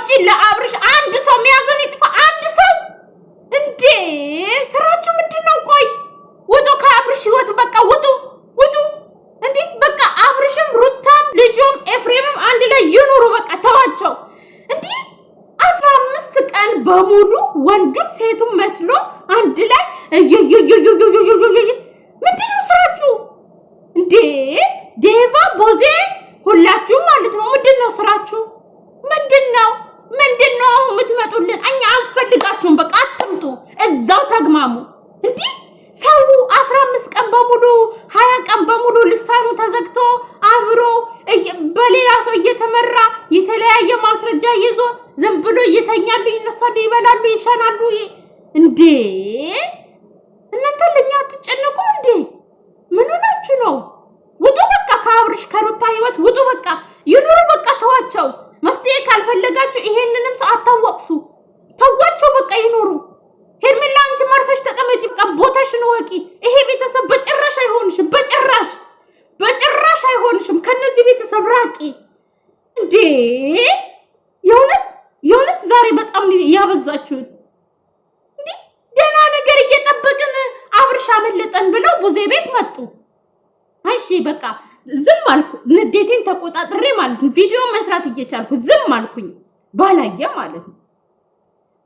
ውጪ ለአብርሽ አንድ ሰው የሚያዘን ይጥፋ አንድ ሰው እንዴ ስራችሁ ምንድነው ቆይ ውጡ ከአብርሽ ህይወት በቃ ውጡ እንዴ በቃ አብርሽም ሩታም ልጆም ኤፍሬምም አንድ ላይ ይኑሩ በቃ ተዋቸው እንዴ 15 ቀን በሙሉ ወንዱም ሴቱም መስሎ አንድ ላይ ምንድነው ስራችሁ እንዴ ዴቫ ቦዜ ሁላችሁ ማለት ነው ምንድነው ስራችሁ ምንድነው የምትመጡልን እኛ አንፈልጋችሁም በቃ አትምጡ እዛው ተግማሙ እንዴ ሰው 15 ቀን በሙሉ 20 ቀን በሙሉ ልሳኑ ተዘግቶ አብሮ በሌላ ሰው እየተመራ የተለያየ ማስረጃ ይዞ ዝም ብሎ እየተኛሉ ይነሳሉ ይበላሉ ይሸናሉ እንዴ እናንተ ለኛ አትጨነቁ እንዴ ምን ሆናችሁ ነው ውጡ በቃ ከአብርሽ ከሩታ ህይወት ውጡ በቃ ይኑሩ በቃ ተዋቸው መፍትሄ ካልፈለጋችሁ ይሄንንም ሰው አታወቅሱ ተዋቸው በቃ ይኑሩ ሄርሜላ አንቺ ማርፈሽ ተቀመጪ በቃ ቦታሽን ወቂ ይሄ ቤተሰብ በጭራሽ አይሆንሽም ከነዚህ ቤተሰብ ራቂ እንዴ የሆነት ዛሬ በጣም ያበዛችሁት እንዴ ደና ነገር እየጠበቅን አብርሽ አመለጠን ብለው ቡዜ ቤት መጡ እሺ በቃ ዝም አልኩ ንዴቴን ተቆጣጥሬ ማለት ነው ቪዲዮ መስራት እየቻልኩ ዝም አልኩኝ ባላየ ማለት ነው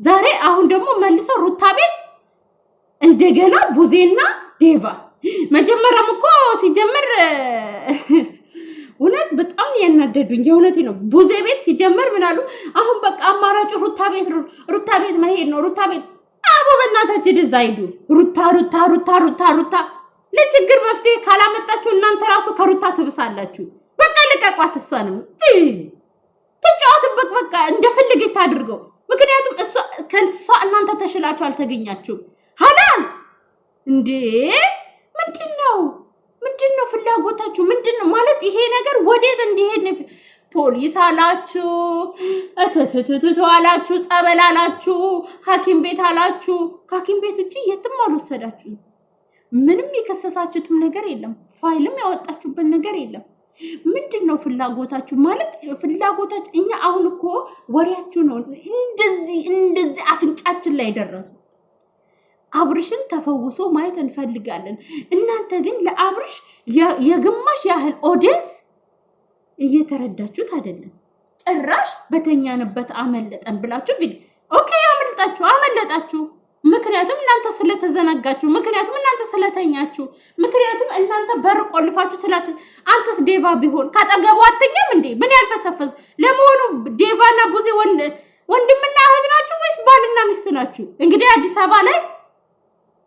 ዛሬ አሁን ደግሞ መልሰው ሩታ ቤት እንደገና ቡዜና ዴቫ መጀመሪያም እኮ ሲጀምር እውነት በጣም ያናደዱኝ የእውነቴ ነው ቡዜ ቤት ሲጀምር ምናሉ አሁን በቃ አማራጩ ሩታ ቤት መሄድ ነው ሩታ ቤት አቦ በእናታችሁ ደዛ ሄዱ ሩታ ለችግር መፍትሄ ካላመጣችሁ እናንተ ራሱ ከሩታ ትብሳላችሁ በቃ ልቀቋት እሷንም ተጫወቱበት በቃ እንደፈለገች ታድርገው ምክንያቱም ከሷ እናንተ ተሽላችሁ አልተገኛችሁም ሐላስ እንዴ ምንድነው ፍላጎታችሁ ምንድነው ማለት ይሄ ነገር ወዴት እንዲሄድ ነው ፖሊስ አላችሁ አላችሁ ጸበል አላችሁ ሐኪም ቤት አላችሁ ሐኪም ቤት ውጪ የትም አልወሰዳችሁ ምንም የከሰሳችሁትም ነገር የለም ፋይልም ያወጣችሁበት ነገር የለም ምንድነው ፍላጎታችሁ ማለት ፍላጎታችሁ እኛ አሁን እኮ ወሬያችሁ ነው እንደዚህ አፍንጫችን ላይ ደረሱ አብርሽን ተፈውሶ ማየት እንፈልጋለን እናንተ ግን ለአብርሽ የግማሽ ያህል ኦዲየንስ እየተረዳችሁት አይደለም ጭራሽ በተኛንበት አመለጠን ብላችሁ ቪዲዮ ኦኬ አመለጣችሁ ምክንያቱም እናንተ ስለተዘናጋችሁ ምክንያቱም እናንተ ስለተኛችሁ ምክንያቱም እናንተ በር ቆልፋችሁ አንተስ ዴቫ ቢሆን ካጠገቡ አትኛም እንዴ ምን ያልፈሰፈስ ለመሆኑ ዴቫና ቡዜ ወንድምና እህት ናችሁ ወይስ ባልና ሚስት ናችሁ እንግዲህ አዲስ አበባ ላይ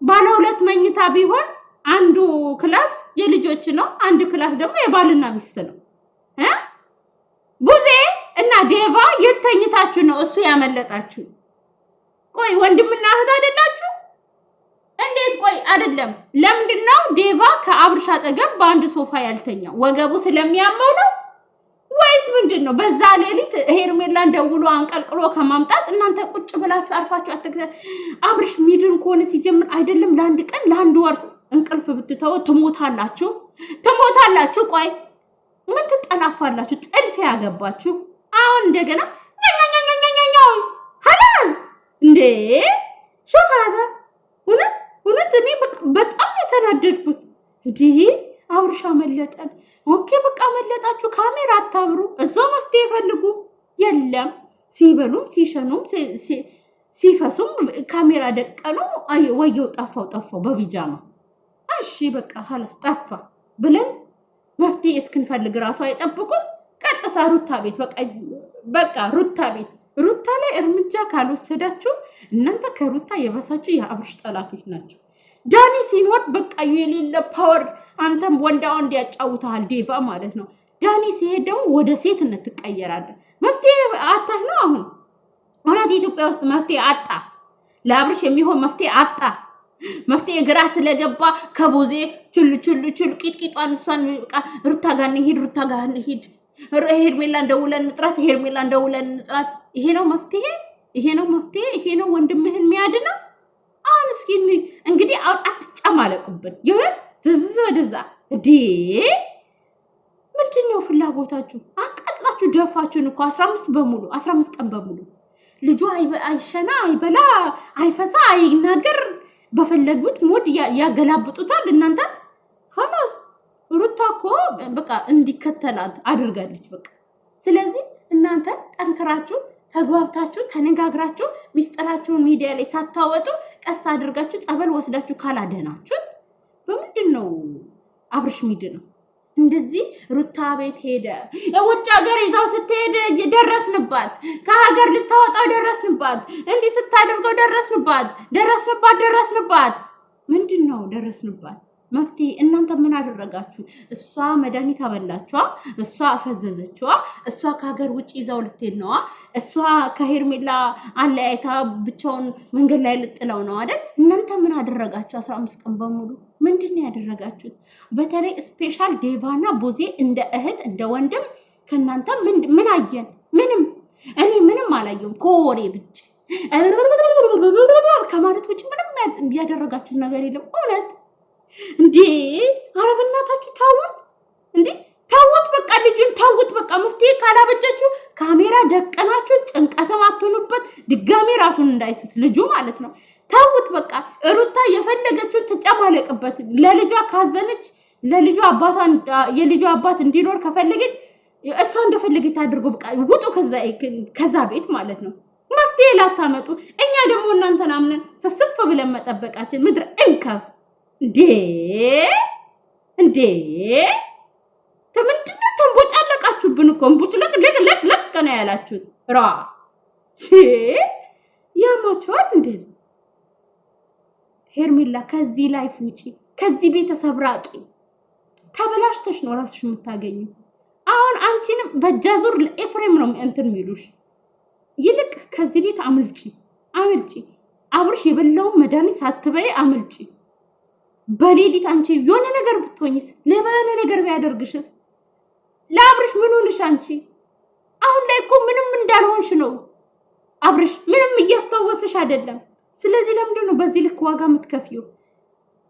ባለ ሁለት መኝታ ቢሆን አንዱ ክላስ የልጆች ነው አንዱ ክላስ ደግሞ የባልና ሚስት ነው ቡዜ እና ዴቫ የተኝታችሁ ነው እሱ ያመለጣችሁ ቆይ ወንድምና እህት አይደላችሁ እንዴት ቆይ አይደለም ለምንድነው ዴቫ ከአብርሽ አጠገብ በአንድ ሶፋ ያልተኛው ወገቡ ስለሚያመው ነው ወይስ ምንድነው በዛ ሌሊት ሄርሜላን ደውሎ አንቀልቅሎ ከማምጣት እናንተ ቁጭ ብላችሁ አርፋችሁ አብርሽ ሚድን ኮነ ሲጀምር አይደለም ለአንድ ቀን ለአንድ ወር እንቅልፍ ብትተው ትሞታላችሁ ቆይ ምን ትጠላፋላችሁ ጥልፍ ያገባችሁ አሁን እንደገና ሐላስ እንዴ ሾሃዳ እውነት እኔ በጣም የተናደድኩት እንዴ አብርሽ አመለጠን ኦኬ በቃ አመለጣችሁ ካሜራ አታብሩ እዛው መፍትሄ ፈልጉ የለም ሲበሉም ሲሸኑም ሲፈሱም ካሜራ ደቀኑ ወየው ጠፋው በቢጃማ እሺ በቃ ሐላስ ጠፋ ብለን መፍትሄ እስክንፈልግ ራሱ አይጠብቁም ቀጥታ ሩታ ቤት በቃ ሩታ ላይ እርምጃ ካልወሰዳችሁ እናንተ ከሩታ የበሳችሁ የአብርሽ ጠላቶች ናችሁ ዳኒ ሲኖር በቃ የሌለ ፓወር አንተም ወንድ ያጫውታል ዴቫ ማለት ነው ዳኒ ሲሄድ ደግሞ ወደ ሴትነት ትቀየራለህ መፍትሄ አጣህ ነው አሁን እውነት ኢትዮጵያ ውስጥ መፍትሄ አጣ ለአብርሽ የሚሆን መፍትሄ አጣ መፍትሄ ግራ ስለገባ ከቦዜ ቹል ቂጥቂጧን እሷን በቃ ሩታ ጋር እንሂድ ሄርሜላን ደውለን እንጥራት ይሄ ነው መፍትሄ ይሄ ነው ወንድምህን የሚያድነው አሁን እስኪ እንግዲህ አትጨማለቁብን ይሁን ትዝ ወደዛ ምንድነው ፍላጎታችሁ አቃጥላችሁ አምጥታችሁ ደፋችሁን እኮ 15 ቀን በሙሉ ልጁ አይሸና አይበላ አይፈሳ አይናገር በፈለጉት ሞድ ያገላብጡታል። እናንተ خلاص ሩታ እኮ በቃ እንዲከተላት አድርጋለች በቃ። ስለዚህ እናንተ ጠንክራችሁ ተግባብታችሁ ተነጋግራችሁ ሚስጥራችሁን ሚዲያ ላይ ሳታወጡ ቀስ አድርጋችሁ ጸበል ወስዳችሁ ካላደናችሁ በምንድነው አብርሽ ሚድነው? እንደዚህ ሩታ ቤት ሄደ ውጭ ሀገር ይዛው ስትሄድ ደረስንባት፣ ከሀገር ልታወጣው ደረስንባት፣ እንዲህ ስታደርገው ደረስንባት። ምንድነው ደረስንባት? መፍትሄ እናንተ ምን አደረጋችሁ? እሷ መድኃኒት አበላችኋ፣ እሷ አፈዘዘችዋ፣ እሷ ከሀገር ውጭ ይዛው ልትሄድ ነዋ፣ እሷ ከሄርሜላ አለያይታ ብቻውን መንገድ ላይ ልጥለው ነው አይደል? እናንተ ምን አደረጋችሁ? 15 ቀን በሙሉ ምንድነው ያደረጋችሁት? በተለይ ስፔሻል ዴቫና ቦዜ እንደ እህት እንደ ወንድም ከናንተ ምን አየን? እኔ ምንም አላየሁም ከወሬ ብቻ ከማለት ውጭ ምንም ያደረጋችሁት ነገር የለም እውነት እንዴ! አረብናታችሁ ታውን እንዴ! ታውት በቃ ልጁን ታውት በቃ። መፍትሄ ካላበጃችሁ ካሜራ ደቀናችሁ ጭንቀተም አትሆኑበት። ድጋሜ ራሱን እንዳይስት ልጁ ማለት ነው። ታውት በቃ። ሩታ የፈለገችውን ትጨማለቅበት። ለልጇ ካዘነች የልጇ አባት እንዲኖር ከፈለገች እሷ እንደፈለገች ታድርጎ በቃ። ውጡ ከዛ ቤት ማለት ነው። መፍትሄ ላታመጡ እኛ ደግሞ እናንተን አምነን ሰፍሰፍ ብለን መጠበቃችን ምድር እንከፍ እንዴ ተምንድነው ተንቦጫለቃችሁብን እኮ እንቡጭ ለቅ ነው ያላችሁት። ራ ያማችኋል እንዴ? ሄርሜላ ከዚህ ላይፍ ውጪ፣ ከዚህ ቤተሰብ ራቂ። ተበላሽተሽ ነው ራስሽ የምታገኙ። አሁን አንቺንም በጃዙር ለኤፍሬም ነው እንትን የሚሉሽ። ይልቅ ከዚህ ቤት አምልጪ። አብርሽ የበላው መድኃኒት ሳትበይ አምልጪ። በሌሊት አንቺ የሆነ ነገር ብትሆኝስ? ለባለ ነገር ቢያደርግሽስ? ለአብርሽ ምን ሆነሽ አንቺ? አሁን ላይ እኮ ምንም እንዳልሆንሽ ነው አብርሽ። ምንም እያስተዋወስሽ አይደለም። ስለዚህ ለምንድን ነው በዚህ ልክ ዋጋ የምትከፊው?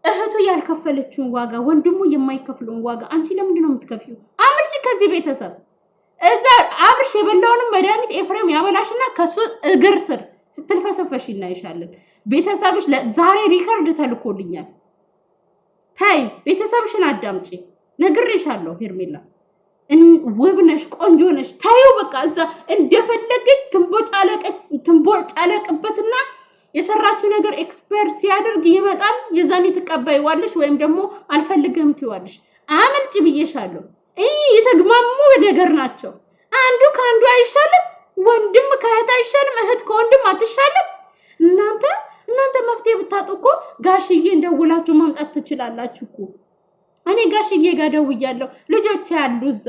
እህቱ ያልከፈለችውን ዋጋ፣ ወንድሙ የማይከፍለውን ዋጋ አንቺ ለምንድን ነው የምትከፊው? አምልጪ ከዚህ ቤተሰብ። እዛ አብርሽ የበላውንም መድኃኒት ኤፍሬም ያበላሽና ከሱ እግር ስር ስትልፈሰፈሽ እናይሻለን። ቤተሰብሽ ዛሬ ሪከርድ ተልኮልኛል። ታይ ቤተሰብሽን አዳምጪ። ነግሬሻለሁ ሄርሜላ ውብ ነሽ፣ ቆንጆ ነሽ። ታዩ በቃ እዛ እንደፈለገች ትንቦጫለቅበትና የሰራችሁ ነገር ኤክስፐርት ሲያደርግ ይመጣል። የዛኔ ትቀበይዋለሽ ወይም ደግሞ አልፈልግም ትይዋለሽ። አመልጭ ብዬሻለሁ። የተግማሙ ነገር ናቸው። አንዱ ከአንዱ አይሻልም። ወንድም ከእህት አይሻልም። እህት ከወንድም አትሻልም። እናንተ መፍትሄ ብታጡ እኮ ጋሽዬ እንደውላችሁ ማምጣት ትችላላችሁ እኮ። እኔ ጋሽዬ ጋር ደውያለሁ። ልጆች ያሉ እዛ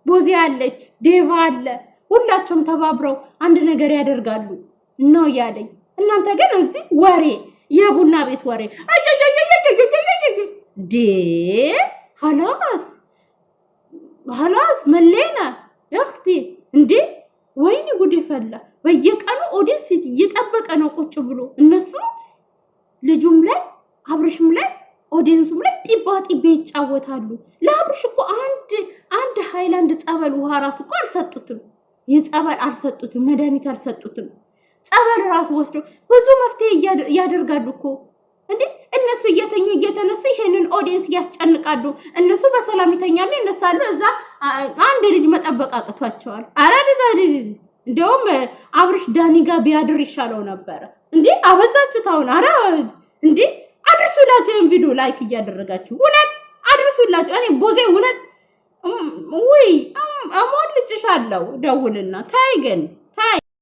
ቦዜ አለች፣ ዴቫ አለ። ሁላቸውም ተባብረው አንድ ነገር ያደርጋሉ ነው ያለኝ። እናንተ ግን እዚህ ወሬ፣ የቡና ቤት ወሬ ሀላስ መሌና እህቴ እንዴ! ወይኔ ጉድ ፈላ። በየቀኑ ኦዲየንስ እየጠበቀ ነው ቁጭ ብሎ። እነሱ ልጁም ላይ አብርሽም ላይ ኦዲየንሱም ላይ ጢባ ይጫወታሉ። ለአብርሽ እኮ አንድ ሃይላንድ ጸበል ውሃ ራሱ እኮ አልሰጡትም። የጸበል አልሰጡትም፣ መድኃኒት አልሰጡትም። ጸበል ራሱ ወስዶ ብዙ መፍትሄ ያደርጋሉ እኮ እንዴ! እነሱ እየተነሱ ይሄንን ኦዲየንስ ያስጨንቃሉ። እነሱ በሰላም ይተኛሉ፣ ይነሳሉ። እዛ አንድ ልጅ መጠበቅ አቅቷቸዋል። እንደውም አብርሽ ዳኒ ጋር ቢያድር ይሻለው ነበር እንዴ! አበዛችሁት አሁን። እንዴ አድርሱላችሁ፣ ይሄን ቪዲዮ ላይክ እያደረጋችሁ እውነት አድርሱላችሁ። እኔ ቦዜ እውነት ወይ አሞልጭሻለሁ። ደውልና ታይ ግን